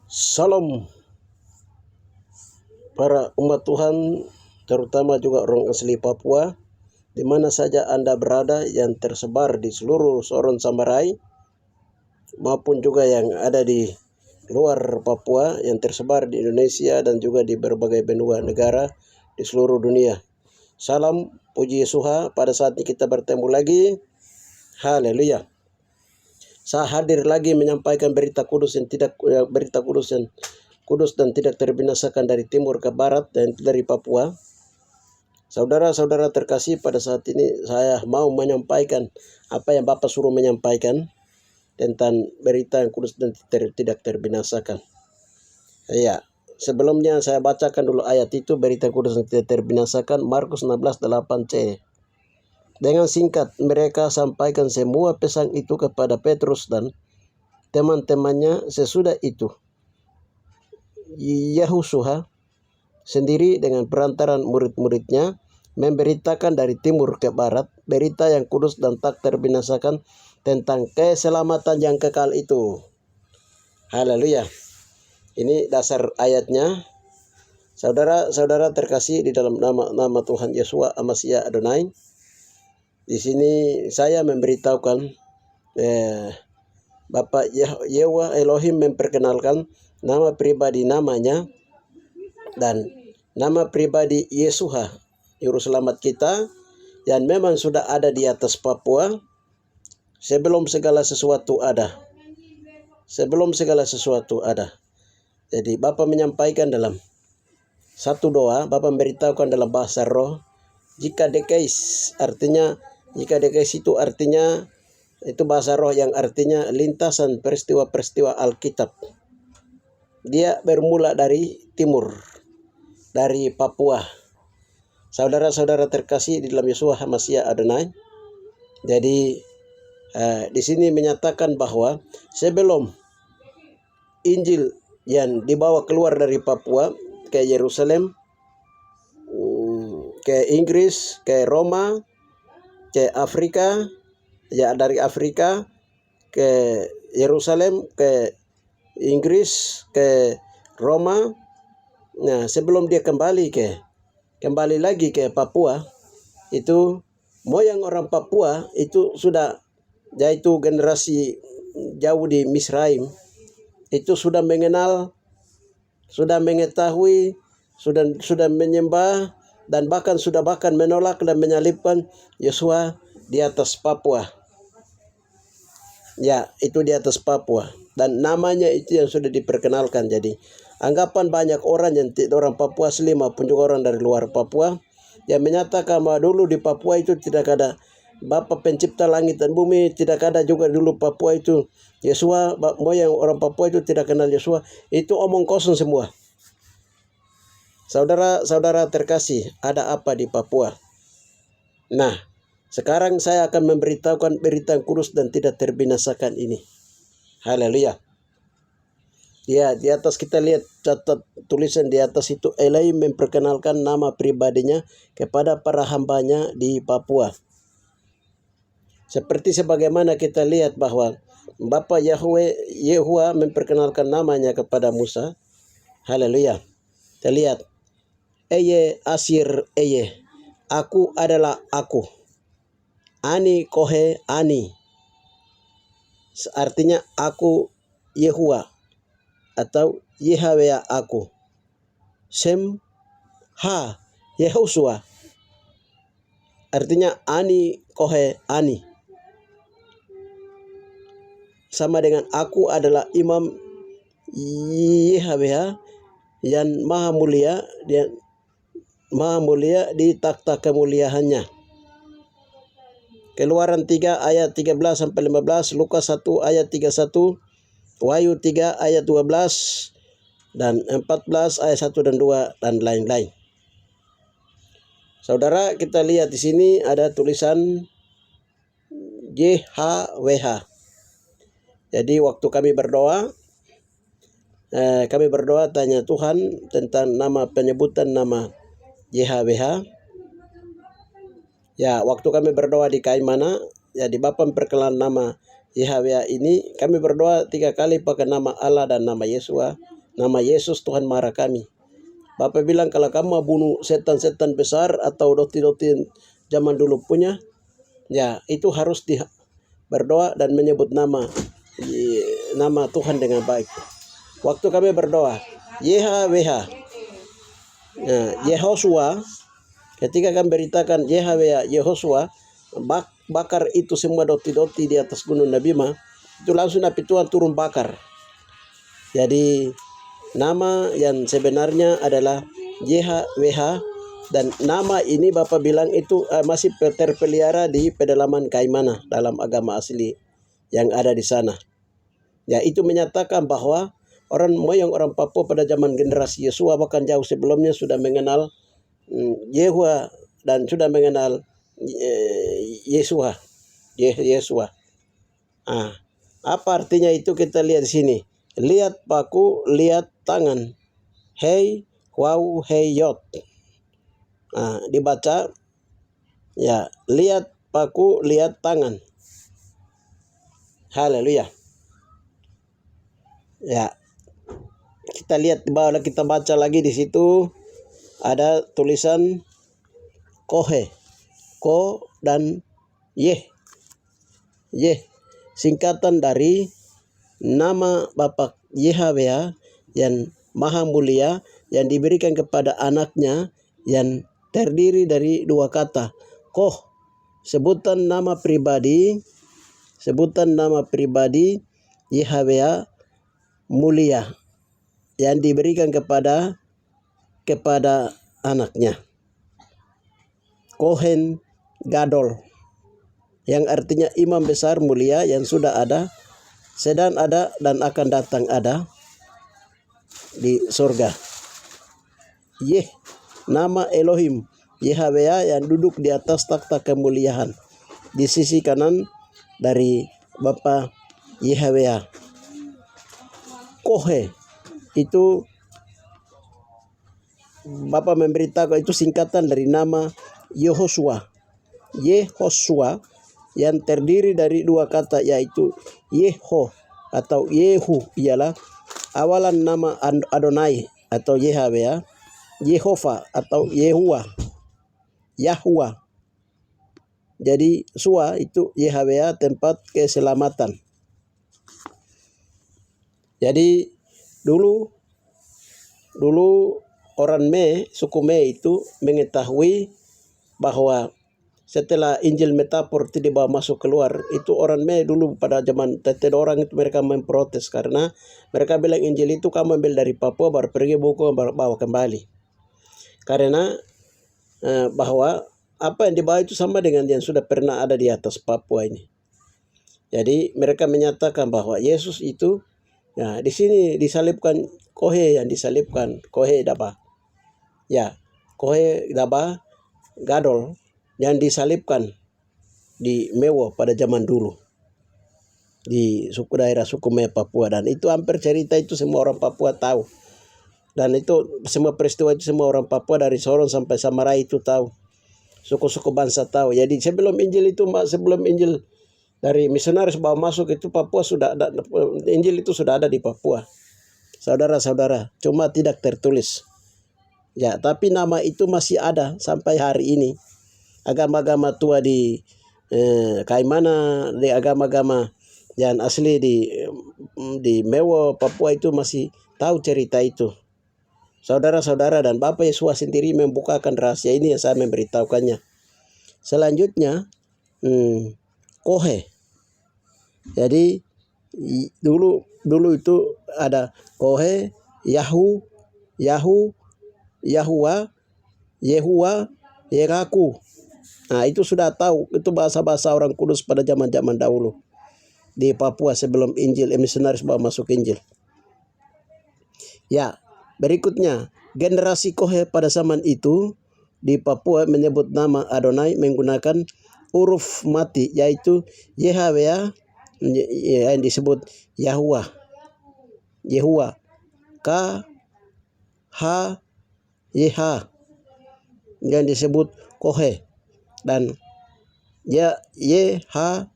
Salam para umat Tuhan, terutama juga orang asli Papua, di mana saja Anda berada yang tersebar di seluruh Sorong Samarai, maupun juga yang ada di luar Papua, yang tersebar di Indonesia dan juga di berbagai benua negara di seluruh dunia. Salam, puji Yesus, pada saat ini kita bertemu lagi. Haleluya. Saya hadir lagi menyampaikan berita kudus yang kudus dan tidak terbinasakan dari timur ke barat dan dari Papua. Saudara-saudara terkasih, pada saat ini saya mau menyampaikan apa yang Bapak suruh menyampaikan tentang berita yang kudus dan tidak terbinasakan. Ya, sebelumnya saya bacakan dulu ayat itu, berita kudus dan tidak terbinasakan, Markus 16:8c. Dengan singkat mereka sampaikan semua pesan itu kepada Petrus dan teman-temannya. Sesudah itu Yehoshua sendiri dengan perantaran murid-muridnya memberitakan dari timur ke barat berita yang kudus dan tak terbinasakan tentang keselamatan yang kekal itu. Haleluya. Ini dasar ayatnya. Saudara-saudara terkasih di dalam nama Tuhan Yeshua HaMashiach Adonai, di sini saya memberitahukan Bapak Yahweh Elohim memperkenalkan nama pribadi namanya dan nama pribadi Yesuha, Juru Selamat kita, yang memang sudah ada di atas Papua sebelum segala sesuatu ada. Sebelum segala sesuatu ada. Jadi Bapak menyampaikan dalam satu doa, Bapak memberitahukan dalam bahasa roh, jika dekais, artinya jika dekais itu artinya, itu bahasa roh yang artinya lintasan peristiwa-peristiwa Alkitab. Dia bermula dari timur, dari Papua. Saudara-saudara terkasih di dalam Yeshua HaMashiach Adonai. Jadi di sini menyatakan bahwa sebelum Injil yang dibawa keluar dari Papua ke Yerusalem, ke Inggris, ke Roma, ke Afrika, ya dari Afrika ke Yerusalem, ke Inggris, ke Roma. Nah, sebelum dia kembali lagi ke Papua, itu moyang orang Papua itu sudah, yaitu generasi jauh di Misraim, itu sudah mengenal, sudah mengetahui, sudah menyembah, dan bahkan menolak dan menyalibkan Yeshua di atas Papua. Ya, itu di atas Papua. Dan namanya itu yang sudah diperkenalkan. Jadi, anggapan banyak orang yang orang Papua asli maupun juga orang dari luar Papua yang menyatakan bahwa dulu di Papua itu tidak ada Bapa pencipta langit dan bumi, tidak ada juga dulu Papua itu Yeshua, moyang orang Papua itu tidak kenal Yeshua. Itu omong kosong semua. Saudara-saudara terkasih, ada apa di Papua? Nah, sekarang saya akan memberitahukan berita yang kudus dan tidak terbinasakan ini. Haleluya. Ya, di atas kita lihat catat tulisan di atas itu, Elohim memperkenalkan nama pribadinya kepada para hambanya di Papua. Seperti sebagaimana kita lihat bahwa Bapa Yehuwa memperkenalkan namanya kepada Musa. Haleluya. Kita lihat. Eye asir eye, aku adalah aku. Ani kohe ani, artinya aku Yehuwa atau Yahweh aku. Sem ha Yehoshua, artinya ani kohe ani, sama dengan aku adalah imam Yahweh yang maha mulia, di takhta kemuliaannya. Keluaran 3 ayat 13-15, Lukas 1 ayat 31, Wahyu 3 ayat 12, dan 14 ayat 1 dan 2, dan lain-lain. Saudara, kita lihat di sini ada tulisan YHWH. Jadi waktu kami berdoa tanya Tuhan tentang penyebutan nama YHWH. Ya, waktu kami berdoa di Kaimana, ya di Bapak memperkenalkan nama YHWH ini, kami berdoa 3 kali pakai nama Allah dan nama Yesus nama Yesus Tuhan marah kami. Bapak bilang kalau kamu mau bunuh setan-setan besar atau doti-doti zaman dulu punya, ya itu harus berdoa dan menyebut nama Tuhan dengan baik. Waktu kami berdoa, YHWH, Yehosua, ketika kami beritakan YHWH, Yehosua, bakar itu semua doti-doti di atas gunung Nabima, itu langsung api Tuhan turun bakar. Jadi nama yang sebenarnya adalah YHWH, dan nama ini Bapak bilang itu masih terpelihara di pedalaman Kaimana dalam agama asli yang ada di sana. Ya, itu menyatakan bahwa orang moyang orang Papua pada zaman generasi Yesua bahkan jauh sebelumnya sudah mengenal Yehua dan sudah mengenal Yesua. Apa artinya itu kita lihat di sini. Lihat paku, lihat tangan. Hei, wow, hei, yot. Dibaca, ya, lihat paku, lihat tangan. Haleluya. Ya, kita lihat di bawah, kita baca lagi di situ ada tulisan kohe, ko dan yeh. Yeh, singkatan dari nama Bapa YHWH yang maha mulia yang diberikan kepada anaknya yang terdiri dari dua kata. Koh, sebutan nama pribadi YHWH mulia yang diberikan kepada anaknya. Kohen Gadol, yang artinya imam besar mulia yang sudah ada, sedang ada, dan akan datang ada di surga. Yeh, nama Elohim YHWH yang duduk di atas takhta kemuliaan di sisi kanan dari Bapa YHWH. Kohe itu Bapak memberitahu itu singkatan dari nama Yehosua yang terdiri dari dua kata, yaitu Yeho atau Yehu ialah awalan nama Adonai atau YHWH, Yehova atau Yahwa. Jadi Sua itu YHWH, tempat keselamatan. Jadi dulu orang suku Me itu mengetahui bahwa setelah Injil metafor itu dibawa masuk keluar, itu orang Me dulu pada zaman tetet orang itu mereka memprotes karena mereka bilang Injil itu kamu ambil dari Papua baru pergi buku bawa kembali. Karena bahwa apa yang dibawa itu sama dengan yang sudah pernah ada di atas Papua ini. Jadi mereka menyatakan bahwa Yesus itu, ya, di sini disalibkan kohe yang disalibkan, kohe daba. Ya, kohe daba Gadol yang disalibkan di Mewo pada zaman dulu di daerah suku Me Papua, dan itu hampir cerita itu semua orang Papua tahu, dan itu semua peristiwa itu semua orang Papua dari Sorong sampai Samarai itu tahu, suku-suku bangsa tahu. Jadi sebelum Injil dari misionaris bawa masuk itu Papua sudah ada, Injil itu sudah ada di Papua, saudara-saudara, cuma tidak tertulis. Ya, tapi nama itu masih ada sampai hari ini. Agama-agama tua di Kaimana, di agama-agama yang asli di Mewo Papua itu masih tahu cerita itu. Saudara-saudara, dan Bapak Yesus sendiri membukakan rahasia ini yang saya memberitahukannya. Selanjutnya kohe. Jadi dulu itu ada kohe, Yahuwa, Yeraku. Nah, itu sudah tahu, itu bahasa-bahasa orang kudus pada zaman-zaman dahulu di Papua sebelum Injil misionaris bawa masuk Injil. Ya, berikutnya generasi Kohe pada zaman itu di Papua menyebut nama Adonai menggunakan huruf mati, yaitu YHWH yang disebut Yahuwa, K H YH yang disebut Kohe, dan YHSH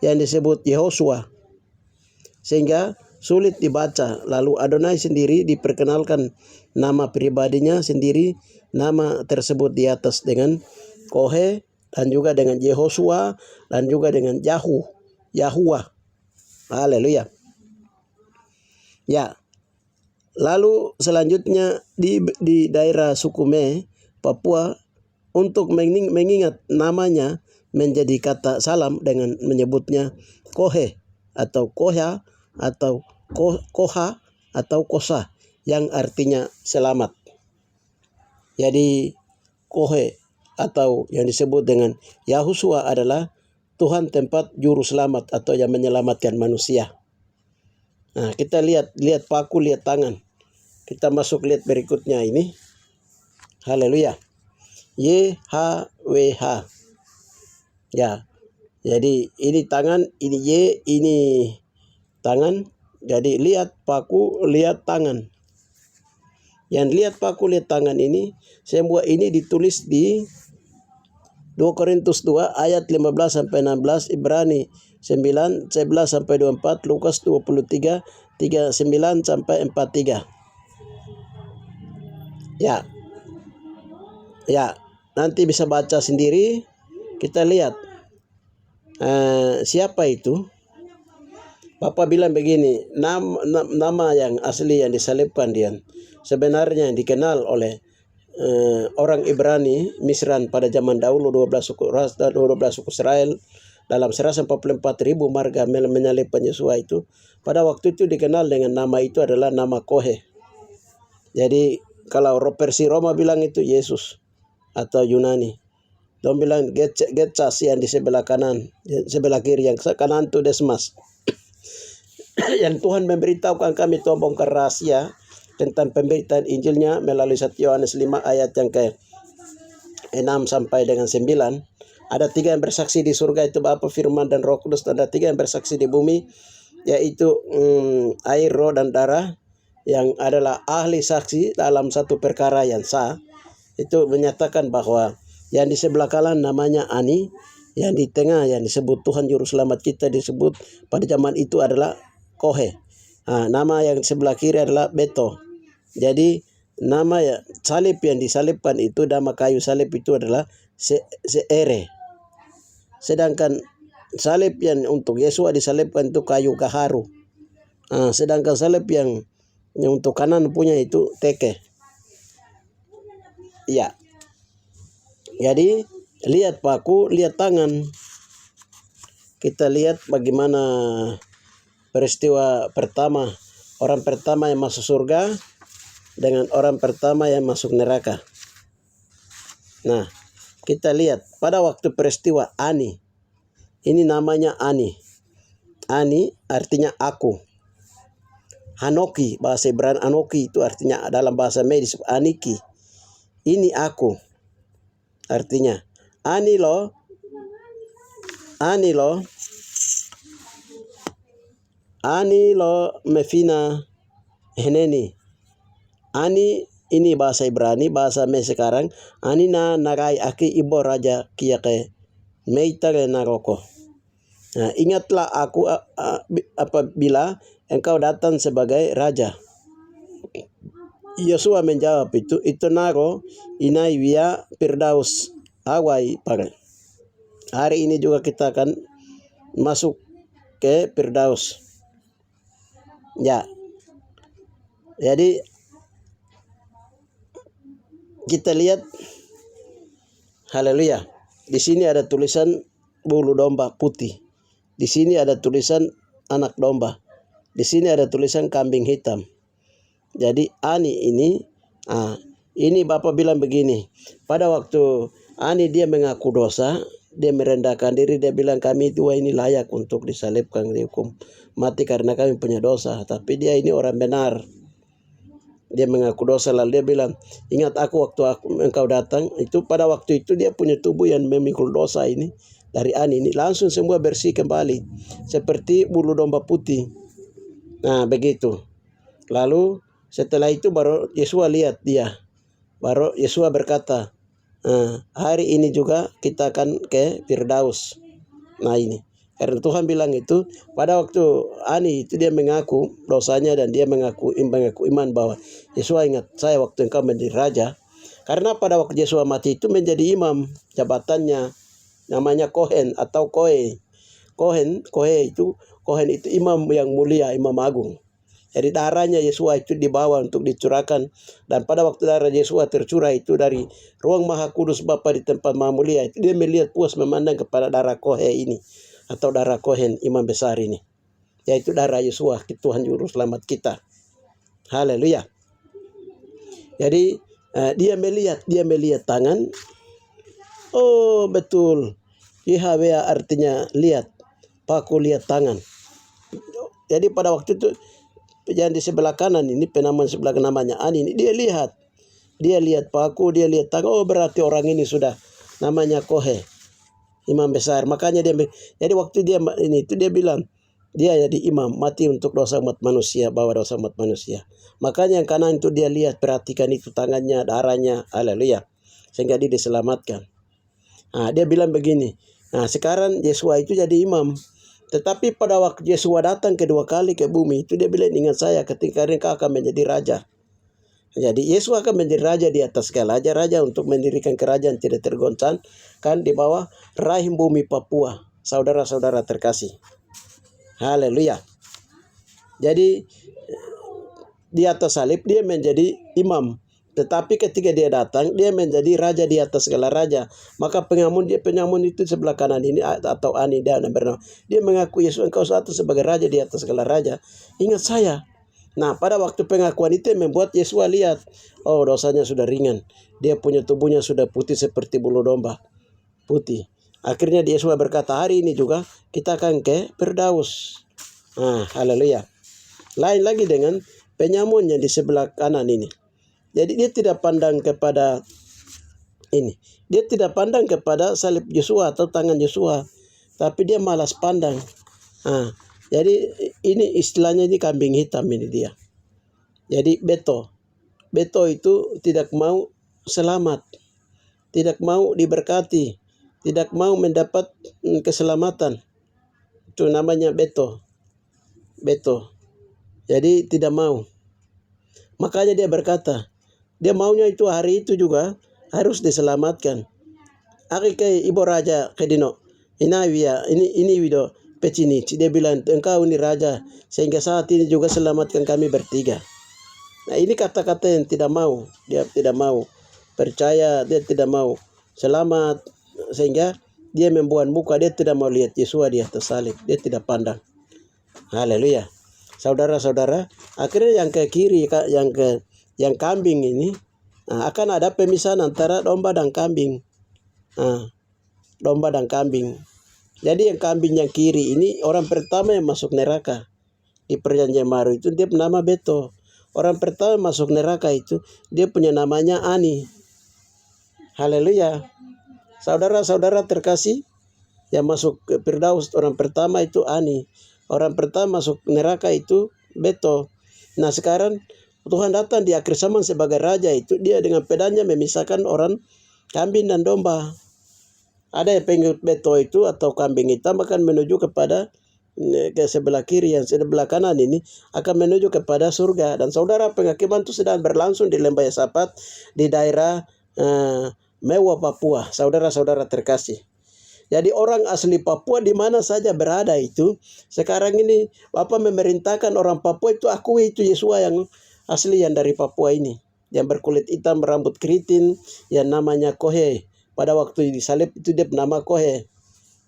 yang disebut Yehosua. Sehingga sulit dibaca. Lalu Adonai sendiri diperkenalkan nama pribadinya sendiri, nama tersebut di atas dengan Kohe dan juga dengan Yehosua dan juga dengan Yahuwah. Haleluya. Ya. Lalu selanjutnya di daerah Sukume, Papua, untuk mengingat namanya menjadi kata salam dengan menyebutnya Kohe atau Koha atau Koha atau Kosa yang artinya selamat. Jadi Kohe atau yang disebut dengan Yahusua adalah Tuhan tempat juru selamat atau yang menyelamatkan manusia. Nah, kita lihat paku, lihat tangan. Kita masuk lihat berikutnya ini. Haleluya. YHWH. Ya. Jadi ini tangan, ini Y, ini tangan. Jadi lihat paku, lihat tangan. Yang lihat paku, lihat tangan ini, semua ini ditulis di 2 Korintus 2 ayat 15 sampai 16, Ibrani 9 11 sampai 24, Lukas 23 39 sampai 43. Ya. Ya, nanti bisa baca sendiri. Kita lihat siapa itu. Bapak bilang begini, nama yang asli yang disalibkan dia sebenarnya yang dikenal oleh orang Ibrani Misran pada zaman dahulu 12 suku ras dan 12 suku Israel dalam 144.000 marga menyalibkan Yesua itu. Pada waktu itu dikenal dengan nama itu adalah nama Kohe. Jadi kalau versi Roma bilang itu Yesus atau Yunani. Dong bilang Getchas yang di sebelah kanan, sebelah kiri, yang kanan itu Desmas. Yang Tuhan memberitahukan kami, Tuhan bongkar rahasia tentang pemberitaan Injilnya melalui 1 Yohanes 5 ayat yang ke-6 sampai dengan 9. Ada 3 yang bersaksi di surga, itu Bapa, Firman, dan Roh Kudus. Ada 3 yang bersaksi di bumi, yaitu air, roh, dan darah, yang adalah ahli saksi dalam satu perkara yang sah. Itu menyatakan bahwa yang di sebelah kanan namanya Ani, yang di tengah yang disebut Tuhan Juru Selamat kita disebut pada zaman itu adalah Kohe. Nama yang di sebelah kiri adalah Beto. Jadi nama salib yang disalibkan itu, nama kayu salib itu adalah Seere. Sedangkan salib yang untuk Yesus disalibkan itu kayu Gaharu. Sedangkan salib yang untuk kanan punya itu Teke. Ya. Jadi lihat paku, lihat tangan. Kita lihat bagaimana peristiwa pertama, orang pertama yang masuk surga dengan orang pertama yang masuk neraka. Nah, kita lihat pada waktu peristiwa Ani. Ini namanya Ani. Ani artinya aku. Hanoki, bahasa Ibrani Anoki itu artinya dalam bahasa medis Aniki. Ini aku. Artinya Ani lo mefina heneni. Ani ini bahasa Ibrani, bahasa Mes sekarang. Ani na nagai aki ibo raja kiyake meitare naroko. Nah, ingatlah aku apabila engkau datang sebagai raja. Yosua menjawab itu naro inai via Firdaus awai pare. Hari ini juga kita akan masuk ke Firdaus. Ya. Jadi kita lihat, haleluya. Di sini ada tulisan bulu domba putih. Di sini ada tulisan anak domba. Di sini ada tulisan kambing hitam. Jadi Ani ini Bapak bilang begini. Pada waktu Ani dia mengaku dosa, dia merendahkan diri, dia bilang kami dua ini layak untuk disalibkan, dihukum mati karena kami punya dosa. Tapi dia ini orang benar. Dia mengaku dosa, lalu dia bilang, ingat aku waktu engkau datang. Itu pada waktu itu dia punya tubuh yang memikul dosa ini. Dari Ani ini langsung semua bersih kembali. Seperti bulu domba putih. Nah begitu. Lalu setelah itu baru Yesua lihat dia. Baru Yesua berkata, hari ini juga kita akan ke Firdaus. Nah ini. Karena Tuhan bilang itu pada waktu Ani itu dia mengaku dosanya dan dia mengaku iman bahwa Yesua, ingat saya waktu engkau menjadi raja. Karena pada waktu Yesua mati itu menjadi imam, jabatannya namanya Kohen atau Kohe. Kohen itu imam yang mulia, imam agung. Jadi darahnya Yesua itu dibawa untuk dicurahkan. Dan pada waktu darah Yesua tercurah itu dari ruang maha kudus Bapa di tempat maha mulia, itu dia melihat puas memandang kepada darah Kohe ini, atau darah Kohen imam besar ini, yaitu darah Yesua, Tuhan Juru Selamat kita. Haleluya. Jadi dia melihat tangan. Oh betul, Yahweh artinya lihat, paku lihat tangan. Jadi pada waktu itu yang di sebelah kanan ini, penamaan sebelah namanya Ani ini, dia lihat paku, dia lihat tangan. Oh berarti orang ini sudah namanya Kohe, imam besar. Makanya jadi waktu dia ini itu dia bilang dia jadi imam, mati untuk dosa umat manusia, bawa dosa umat manusia. Makanya yang kanan itu dia lihat, perhatikan itu tangannya, darahnya, haleluya, sehingga dia diselamatkan. Nah, dia bilang begini. Nah sekarang Yesua itu jadi imam. Tetapi pada waktu Yesua datang kedua kali ke bumi itu dia bilang, ingat saya ketika engkau akan menjadi raja. Jadi Yesus akan menjadi raja di atas segala raja untuk mendirikan kerajaan tidak tergoncang kan di bawah rahim bumi Papua. Saudara-saudara terkasih. Haleluya. Jadi di atas salib dia menjadi imam. Tetapi ketika dia datang, dia menjadi raja di atas segala raja. Maka penyamun itu sebelah kanan ini atau Ani dan bernama, dia mengaku Yesus, engkau satu sebagai raja di atas segala raja. Ingat saya. Nah pada waktu pengakuan itu membuat Yesus lihat, oh dosanya sudah ringan. Dia punya tubuhnya sudah putih seperti bulu domba. Putih. Akhirnya Yesus berkata, hari ini juga kita akan ke Firdaus. Nah haleluya. Lain lagi dengan penyamunnya di sebelah kanan ini. Jadi dia tidak pandang kepada ini. Dia tidak pandang kepada salib Yesua atau tangan Yesua. Tapi dia malas pandang. Nah, jadi ini istilahnya ini kambing hitam ini dia. Jadi Beto. Beto itu tidak mau selamat. Tidak mau diberkati. Tidak mau mendapat keselamatan. Itu namanya Beto. Beto. Jadi tidak mau. Makanya dia berkata, dia maunya itu hari itu juga harus diselamatkan. Aki ke ibu raja kedino. Ini wido pecini. Dia bilang, engkau ini raja. Sehingga saat ini juga selamatkan kami bertiga. Nah ini kata-kata yang tidak mau. Dia tidak mau percaya. Dia tidak mau selamat. Sehingga dia membuat muka. Dia tidak mau lihat Yesua di atas salib. Dia tidak pandang. Haleluya. Saudara-saudara. Akhirnya yang ke kiri. Yang kambing ini, nah, akan ada pemisahan antara domba dan kambing. Nah, domba dan kambing. Jadi yang kambing yang kiri ini orang pertama yang masuk neraka. Di perjanjian baru itu dia bernama Beto. Orang pertama masuk neraka itu dia punya namanya Ani. Haleluya. Saudara-saudara terkasih, yang masuk ke Firdaus orang pertama itu Ani. Orang pertama masuk neraka itu Beto. Nah sekarang Tuhan datang di akhir zaman sebagai raja itu, dia dengan pedangnya memisahkan orang kambing dan domba. Ada yang pengikut Beto itu atau kambing hitam akan menuju kepada ke sebelah kiri, yang sebelah kanan ini akan menuju kepada surga. Dan saudara, penghakiman itu sedang berlangsung di Lembah Yesapat di daerah Mewah Papua. Saudara-saudara terkasih. Jadi orang asli Papua di mana saja berada itu, sekarang ini Bapak memerintahkan orang Papua itu akui itu Yesua yang asli yang dari Papua ini, yang berkulit hitam, rambut keriting, yang namanya Kohe. Pada waktu disalib itu dia bernama Kohe.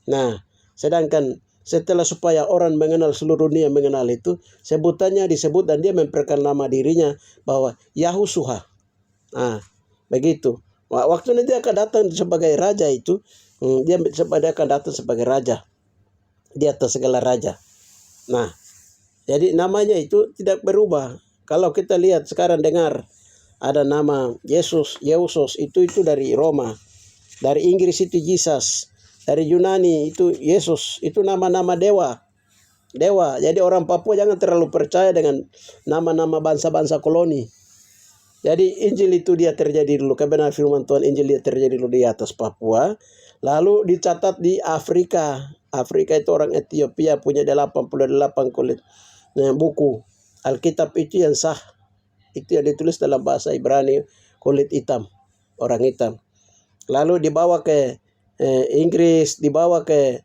Nah, sedangkan setelah supaya orang mengenal, seluruh dunia mengenal itu, sebutannya disebut dan dia memperkenalkan nama dirinya bahwa Yahushua. Nah, begitu. Waktu dia akan datang sebagai raja itu, dia akan datang sebagai raja di atas segala raja. Nah, jadi namanya itu tidak berubah. Kalau kita lihat sekarang dengar ada nama Yesus itu dari Roma. Dari Inggris itu Jesus. Dari Yunani itu Yesus. Itu nama-nama dewa. Jadi orang Papua jangan terlalu percaya dengan nama-nama bangsa-bangsa koloni. Jadi Injil itu dia terjadi dulu. Kebenaran firman Tuhan Injil dia terjadi dulu di atas Papua. Lalu dicatat di Afrika. Afrika itu orang Ethiopia punya 88 kulit buku. Alkitab itu yang sah. Itu yang ditulis dalam bahasa Ibrani, kulit hitam, orang hitam. Lalu dibawa ke Inggris, dibawa ke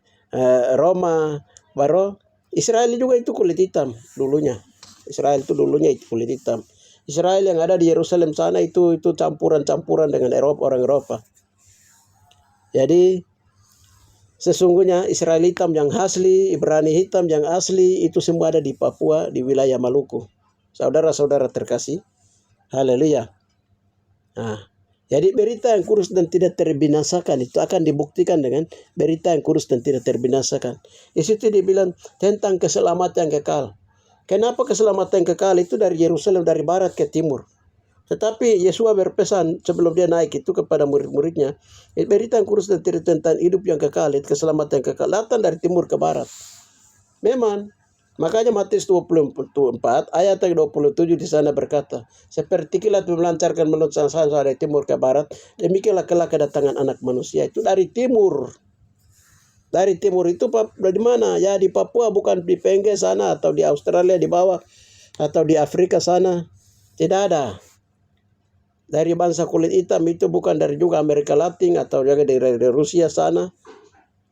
Roma, baru Israel juga itu kulit hitam dulunya. Israel itu dulunya itu kulit hitam. Israel yang ada di Yerusalem sana itu campuran-campuran dengan orang Eropa. Jadi sesungguhnya Israel hitam yang asli, Ibrani hitam yang asli itu semua ada di Papua, di wilayah Maluku. Saudara-saudara terkasih, haleluya. Nah, jadi berita yang kudus dan tidak terbinasakan itu akan dibuktikan dengan berita yang kudus dan tidak terbinasakan. Di situ dibilang tentang keselamatan kekal. Kenapa keselamatan kekal itu dari Yerusalem, dari barat ke timur? Tetapi Yesua berpesan sebelum dia naik itu kepada murid-muridnya, berita yang kudus dan tidak tentang hidup yang kekal, keselamatan yang kekal, datang dari timur ke barat. Memang, makanya Matius 24 ayat 27 di sana berkata, seperti kilat melancarkan menurut sana dari timur ke barat, demikianlah kelak kedatangan Anak Manusia itu dari timur. Dari timur itu dari mana? Ya di Papua, bukan di Pengge sana atau di Australia di bawah atau di Afrika sana. Tidak ada. Dari bangsa kulit hitam itu bukan dari juga Amerika Latin atau juga dari Rusia sana.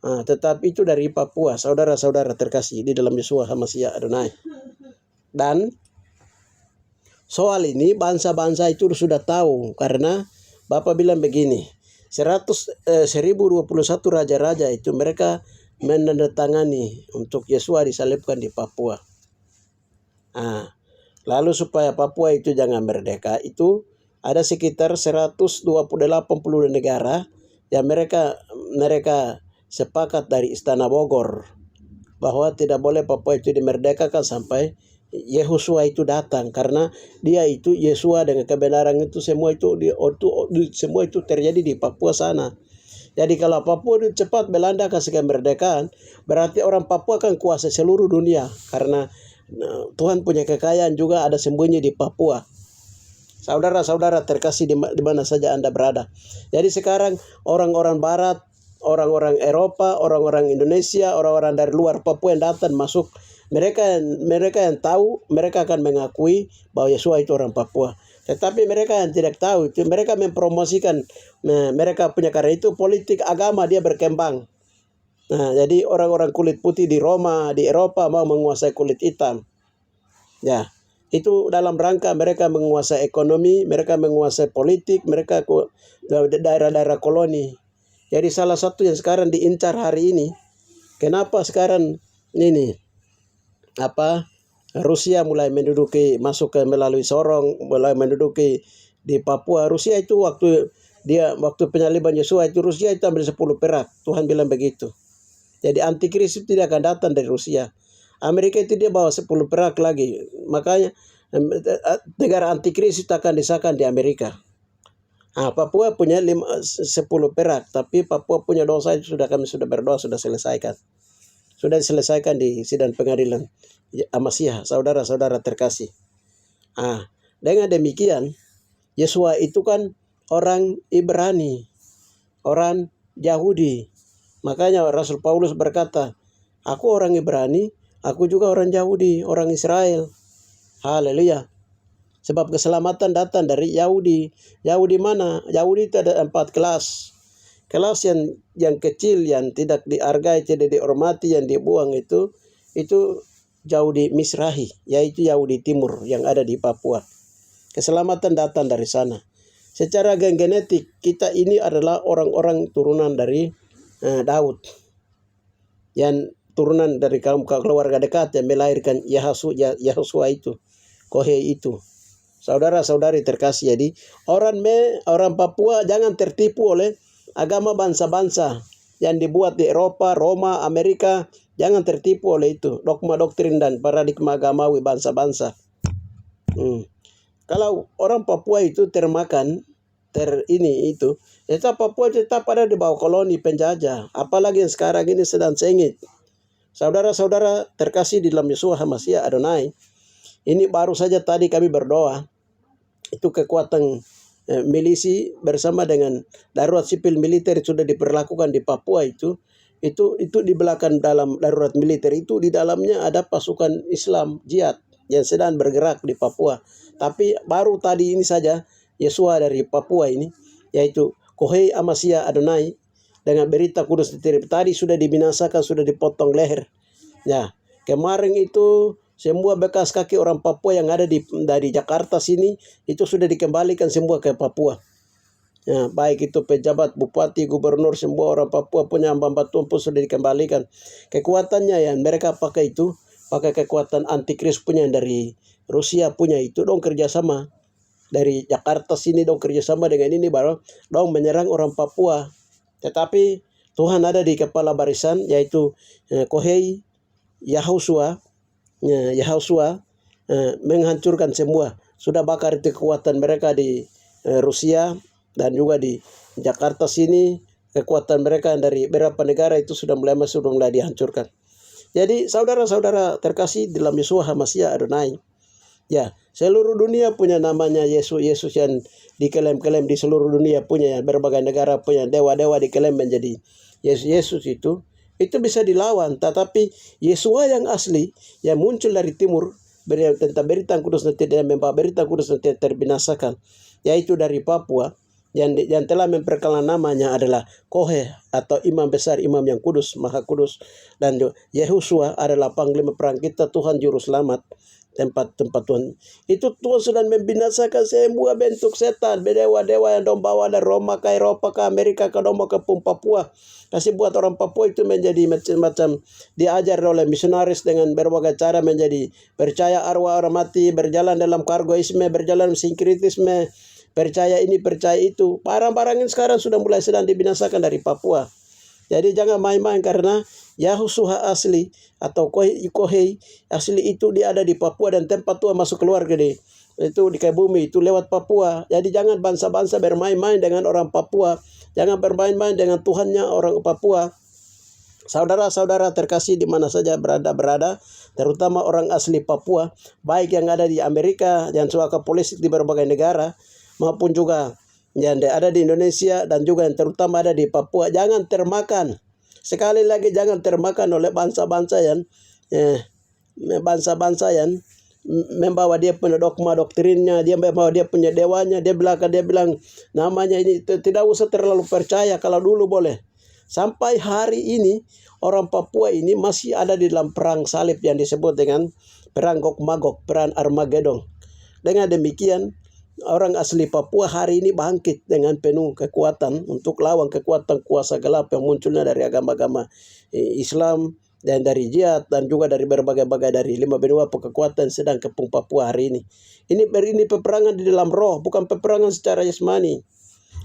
Tetapi itu dari Papua, saudara-saudara terkasih di dalam Yeshua HaMashiach Adonai. Dan soal ini bangsa-bangsa itu sudah tahu karena Bapak bilang begini, 1021 raja-raja itu mereka menandatangani untuk Yeshua disalibkan di Papua. Lalu supaya Papua itu jangan merdeka itu ada sekitar 180 negara yang mereka sepakat dari Istana Bogor bahwa tidak boleh Papua itu dimerdekakan sampai Yehosua itu datang, karena dia itu Yesua dengan kebenaran itu semua itu terjadi di Papua sana. Jadi kalau Papua itu cepat Belanda kasih kemerdekaan, berarti orang Papua akan kuasai seluruh dunia, karena Tuhan punya kekayaan juga ada sembunyi di Papua. Saudara-saudara terkasih di mana saja Anda berada. Jadi sekarang orang-orang barat, orang-orang Eropa, orang-orang Indonesia, orang-orang dari luar Papua yang datang masuk, mereka yang tahu, mereka akan mengakui bahwa Yesua itu orang Papua. Tetapi mereka yang tidak tahu itu mereka mempromosikan mereka punya, karena itu politik agama dia berkembang. Jadi orang-orang kulit putih di Roma, di Eropa mau menguasai kulit hitam. Ya. Itu dalam rangka mereka menguasai ekonomi, mereka menguasai politik, mereka daerah-daerah koloni. Jadi salah satu yang sekarang diincar hari ini, kenapa sekarang ini Rusia mulai menduduki, masuk ke melalui Sorong, mulai menduduki di Papua. Rusia itu waktu penyaliban Yesua itu Rusia itu ambil 10 perak. Tuhan bilang begitu. Jadi antikristus tidak akan datang dari Rusia. Amerika itu dia bawa 10 perak lagi. Makanya negara antikristus akan disahkan di Amerika. Papua punya 10 perak, tapi Papua punya dosa itu kami sudah berdoa, sudah selesaikan. Sudah diselesaikan di sidang pengadilan Amasiah, saudara-saudara terkasih. Dengan demikian, Yesua itu kan orang Ibrani, orang Yahudi. Makanya Rasul Paulus berkata, aku orang Ibrani, aku juga orang Yahudi, orang Israel. Haleluya. Sebab keselamatan datang dari Yahudi. Yahudi mana? Yahudi itu ada 4 kelas. Kelas yang kecil, yang tidak dihargai, tidak dihormati, yang dibuang itu Yahudi Misrahi, yaitu Yahudi Timur yang ada di Papua. Keselamatan datang dari sana. Secara genetik kita ini adalah orang-orang turunan dari Daud, yang turunan dari kaum keluarga dekat yang melahirkan Yahosua itu, Kohe itu. Saudara-saudari terkasih, jadi orang Papua jangan tertipu oleh agama bangsa-bangsa yang dibuat di Eropa, Roma, Amerika. Jangan tertipu oleh itu, dogma doktrin dan paradigma agamawi bangsa-bangsa. Kalau orang Papua itu termakan tetap Papua tetap ada di bawah koloni penjajah. Apalagi yang sekarang ini sedang sengit. Saudara-saudara terkasih di dalam Yeshua HaMashiach Adonai, ini baru saja tadi kami berdoa, itu kekuatan milisi bersama dengan darurat sipil militer sudah diperlakukan di Papua itu di belakang dalam darurat militer itu di dalamnya ada pasukan Islam jihad yang sedang bergerak di Papua. Tapi baru tadi ini saja Yesua dari Papua ini, yaitu Kohei Amasia Adonai, dengan berita kudus diterima. Tadi sudah dibinasakan, sudah dipotong leher. Ya, kemarin itu semua bekas kaki orang Papua yang ada dari Jakarta sini itu sudah dikembalikan semua ke Papua. Ya, baik itu pejabat, bupati, gubernur, semua orang Papua punya hamba-hamba Tuhan pun sudah dikembalikan. Kekuatannya yang mereka pakai itu, pakai kekuatan antikris punya dari Rusia punya itu, dong kerjasama. Dari Jakarta sini dong kerjasama dengan ini, baru dong menyerang orang Papua. Tetapi Tuhan ada di kepala barisan, yaitu Kohei Yahoshua menghancurkan semua. Sudah bakar itu kekuatan mereka di Rusia. Dan juga di Jakarta sini kekuatan mereka dari beberapa negara itu sudah mulai dihancurkan. Jadi saudara-saudara terkasih dalam Yeshua HaMashiach Adonai, ya seluruh dunia punya namanya Yesus yang diklaim-klaim di seluruh dunia punya, ya, berbagai negara punya dewa-dewa diklaim menjadi Yesus itu bisa dilawan. Tetapi Yeshua yang asli yang muncul dari timur tentang berita kudus nanti dan membawa berita kudus nanti terbinasakan, yaitu dari Papua. Yang telah memperkenalkan namanya adalah Kohei atau imam besar, imam yang kudus, maha kudus. Dan Yehoshua adalah panglima perang kita, Tuhan Juru Selamat, tempat Tuhan. Itu Tuhan sudah membinasakan semua bentuk setan, dewa-dewa yang dong bawa dari Roma ke Eropa ke Amerika ke Domo ke Papua. Kasih buat orang Papua itu menjadi macam-macam diajar oleh misionaris dengan berbagai cara menjadi percaya arwah orang mati, berjalan dalam kargoisme, berjalan sinkritisme, percaya ini, percaya itu. Barang-barang ini sekarang sudah mulai sedang dibinasakan dari Papua. Jadi jangan main-main, karena Yahushua asli atau Kohei asli itu dia ada di Papua, dan tempat Tuhan masuk keluar gede itu di bumi itu lewat Papua. Jadi jangan bangsa-bangsa bermain-main dengan orang Papua. Jangan bermain-main dengan Tuhannya orang Papua. Saudara-saudara terkasih di mana saja berada, terutama orang asli Papua, baik yang ada di Amerika, yang suaka politik di berbagai negara, maupun juga yang ada di Indonesia dan juga yang terutama ada di Papua, jangan termakan. Sekali lagi jangan termakan oleh bangsa-bangsa yang membawa dia punya dogma doktrinnya, dia membawa dia punya dewanya, dia bilang namanya ini, tidak usah terlalu percaya. Kalau dulu boleh. Sampai hari ini orang Papua ini masih ada di dalam perang salib yang disebut dengan perang Gog Magog, perang Armageddon. Dengan demikian orang asli Papua hari ini bangkit dengan penuh kekuatan untuk lawan kekuatan kuasa gelap yang munculnya dari agama-agama Islam dan dari jihad dan juga dari berbagai-bagai dari 5 benua kekuatan sedang kepung Papua hari ini. Ini peperangan di dalam roh, bukan peperangan secara jasmani.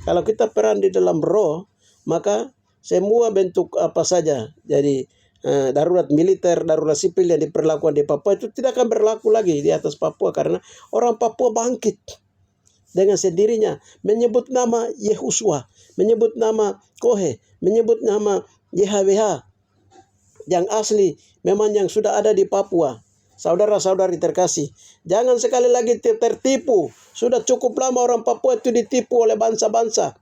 Kalau kita perang di dalam roh, maka semua bentuk apa saja, jadi darurat militer, darurat sipil yang diperlakukan di Papua itu tidak akan berlaku lagi di atas Papua, karena orang Papua bangkit dengan sendirinya, menyebut nama Yehoshua, menyebut nama Kohei, menyebut nama YHWH yang asli, memang yang sudah ada di Papua. Saudara-saudari terkasih, jangan sekali lagi tertipu. Sudah cukup lama orang Papua itu ditipu oleh bangsa-bangsa.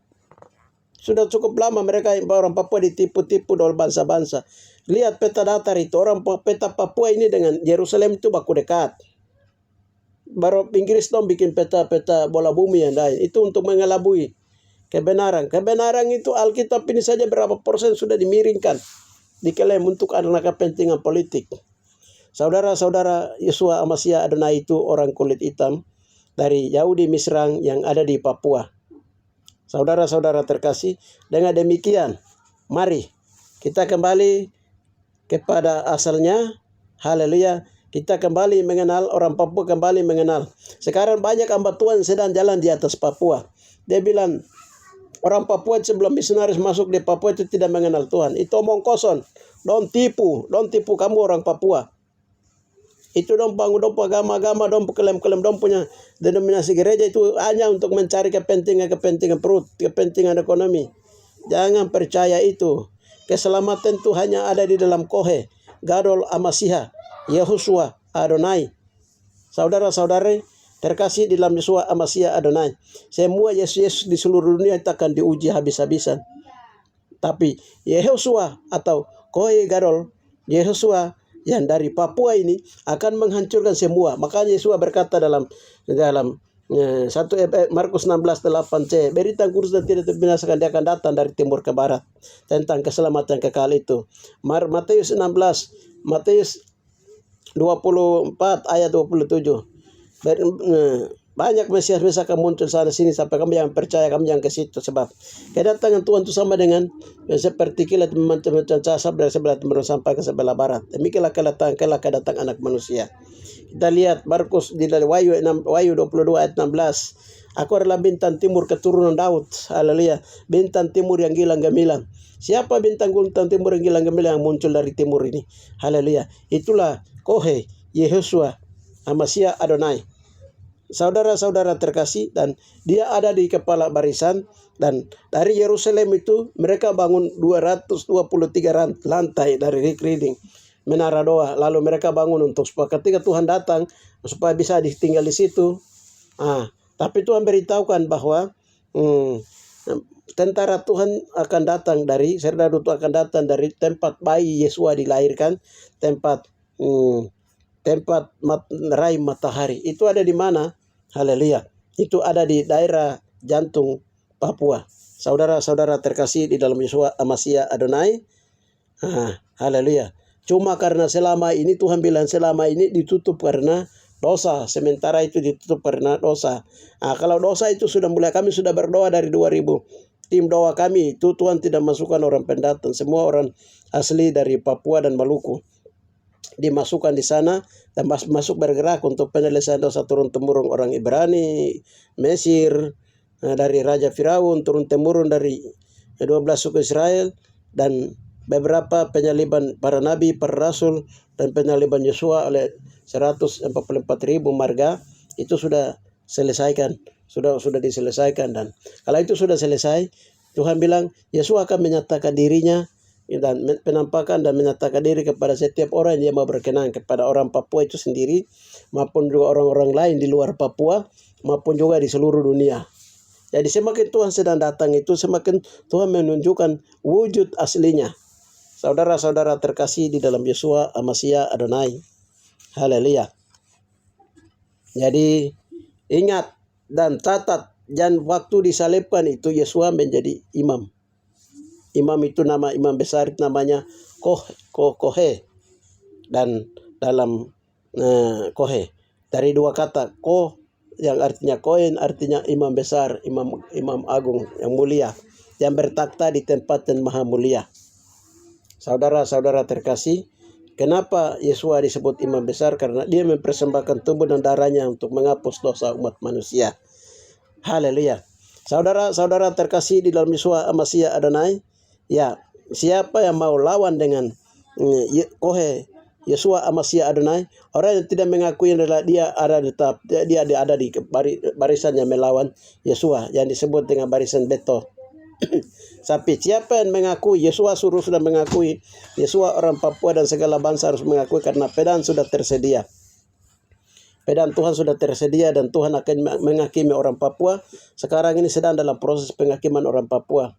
Sudah cukup lama mereka orang Papua ditipu-tipu oleh bangsa-bangsa. Lihat peta datar itu, peta Papua ini dengan Yerusalem itu baku dekat. Baru Inggris dong bikin peta-peta bola bumi yang lain. Itu untuk mengelabui kebenaran. Kebenaran itu Alkitab ini saja berapa persen sudah dimiringkan, diklaim untuk karena kepentingan politik. Saudara-saudara, Yeshua HaMashiach Adonai itu orang kulit hitam dari Yahudi Misrang yang ada di Papua. Saudara-saudara terkasih, dengan demikian mari kita kembali kepada asalnya. Haleluya. Kita kembali mengenal, orang Papua kembali mengenal. Sekarang banyak hamba Tuhan sedang jalan di atas Papua. Dia bilang, orang Papua sebelum misionaris masuk di Papua itu tidak mengenal Tuhan. Itu omong kosong. Don't tipu kamu orang Papua. Itu dong bangun dong agama-agama, dong klaim-klaim dong punya denominasi gereja itu hanya untuk mencari kepentingan perut, kepentingan ekonomi. Jangan percaya itu. Keselamatan itu hanya ada di dalam Kohei, Gadol Amasiha, Yehoshua Adonai. Saudara-saudari terkasih di dalam Yeshua Amasya Adonai. Semua Yesus di seluruh dunia itu akan diuji habis-habisan. Tapi Yehosua atau Kohe Gadol, Yehosua yang dari Papua ini akan menghancurkan semua. Makanya Yesus berkata dalam Markus 16:8c, berita kurus dan tidak terbinasakan dia akan datang dari timur ke barat, tentang keselamatan kekal itu. Matius 24 ayat 27. Banyak Mesias akan muncul sana sini sampai kamu yang percaya, kamu yang ke situ, sebab kedatangan Tuhan itu sama dengan seperti kilat memancar asap dari sebelah timur sampai ke sebelah barat. Demikianlah kedatangan Anak Manusia. Kita lihat Markus di dalam Wahyu 22 ayat 16. Aku adalah bintang timur keturunan Daud. Haleluya. Bintang timur yang gilang gemilang. Siapa bintang timur yang gilang gemilang yang muncul dari timur ini? Haleluya. Itulah Kohe Yehosua Amasya Adonai. Saudara-saudara terkasih, dan dia ada di kepala barisan, dan dari Yerusalem itu mereka bangun 223 lantai dari reading menara doa, lalu mereka bangun untuk supaya ketika Tuhan datang supaya bisa ditinggal di situ. Tapi Tuhan beritahukan bahwa tentara Tuhan akan datang dari serdadu itu akan datang dari tempat bayi Yesua dilahirkan, tempat raih matahari. Itu ada di mana? Haleluya. Itu ada di daerah jantung Papua. Saudara-saudara terkasih di dalam Yeshua Amasya Adonai. Haleluya. Cuma karena selama ini Tuhan bilang selama ini ditutup karena dosa. Sementara itu ditutup karena dosa. Kalau dosa itu sudah mulai, kami sudah berdoa dari 2000. Tim doa kami itu Tuhan tidak masukkan orang pendatang. Semua orang asli dari Papua dan Maluku dimasukkan di sana dan masuk bergerak untuk penyelesaian dosa turun-temurun orang Ibrani, Mesir, dari Raja Firaun turun-temurun dari 12 suku Israel, dan beberapa penyaliban para nabi, para rasul, dan penyaliban Yeshua oleh 144.000 marga. Itu sudah selesaikan, sudah diselesaikan. Dan kalau itu sudah selesai, Tuhan bilang Yeshua akan menyatakan dirinya dan penampakan dan menyatakan diri kepada setiap orang yang mau berkenan, kepada orang Papua itu sendiri maupun juga orang-orang lain di luar Papua maupun juga di seluruh dunia. Jadi semakin Tuhan sedang datang itu semakin Tuhan menunjukkan wujud aslinya. Saudara-saudara terkasih di dalam Yeshua Amasya Adonai. Haleluya. Jadi ingat dan catat, dan waktu disalibkan itu Yeshua menjadi imam. Imam itu nama imam besar itu namanya Kohe. Dan dalam Kohe dari dua kata, yang artinya kohen, artinya imam besar, imam agung yang mulia, yang bertakhta di tempat yang maha mulia. Saudara-saudara terkasih, kenapa Yeshua disebut imam besar? Karena dia mempersembahkan tubuh dan darahnya untuk menghapus dosa umat manusia. Haleluya. Saudara-saudara terkasih di dalam Yeshua Amasya Adonai, ya, siapa yang mau lawan dengan Kohe Yeshua Amasya Adonai, orang yang tidak mengakui adalah dia ada di barisan yang melawan Yeshua, yang disebut dengan barisan beto. Tapi siapa yang mengakui, Yeshua sudah mengakui, Yeshua orang Papua dan segala bangsa harus mengakui, karena pedang sudah tersedia. Pedang Tuhan sudah tersedia dan Tuhan akan menghakimi orang Papua. Sekarang ini sedang dalam proses penghakiman orang Papua.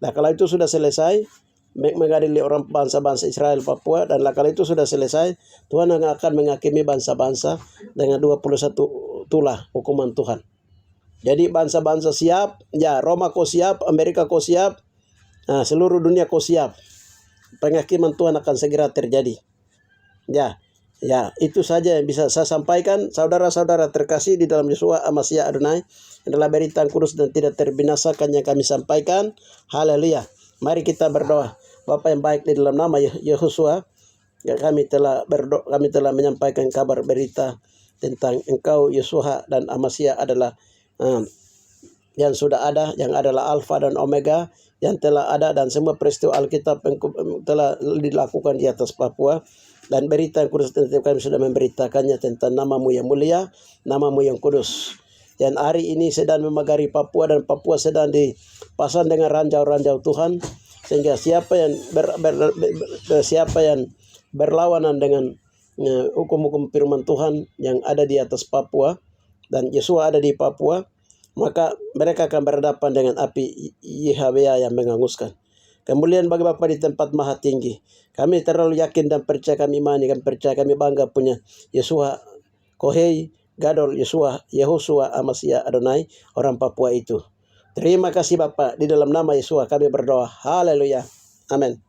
Nah, kalau itu sudah selesai, mengadili orang bangsa-bangsa Israel Papua, dan kalau itu sudah selesai, Tuhan akan menghakimi bangsa-bangsa dengan 21 tulah hukuman Tuhan. Jadi bangsa-bangsa siap, ya, Roma kau siap, Amerika kau siap, seluruh dunia kau siap. Penghakiman Tuhan akan segera terjadi. Ya, itu saja yang bisa saya sampaikan. Saudara-saudara terkasih di dalam Yeshua Amasya Adonai, adalah berita yang kudus dan tidak terbinasakan yang kami sampaikan. Haleluya. Mari kita berdoa. Bapa yang baik, di dalam nama Yehosua, ya, kami telah menyampaikan kabar berita tentang Engkau Yeshua dan Amasya adalah yang sudah ada, yang adalah Alfa dan Omega, yang telah ada, dan semua peristiwa Alkitab yang telah dilakukan di atas Papua. Dan berita yang kudus kami sudah memberitakannya tentang namamu yang mulia, namamu yang kudus. Dan hari ini sedang memagari Papua, dan Papua sedang dipasang dengan ranjau-ranjau Tuhan. Sehingga siapa yang berlawanan dengan hukum-hukum firman Tuhan yang ada di atas Papua, dan Yosua ada di Papua, maka mereka akan berhadapan dengan api YHWH yang menghanguskan. Kemuliaan bagi Bapa di tempat maha tinggi. Kami terlalu yakin dan percaya, kami imani, kami percaya, kami bangga punya Yosua Kohei Gadol, Yehosua Amasya Adonai, orang Papua itu. Terima kasih Bapa, di dalam nama Yesus kami berdoa. Haleluya. Amin.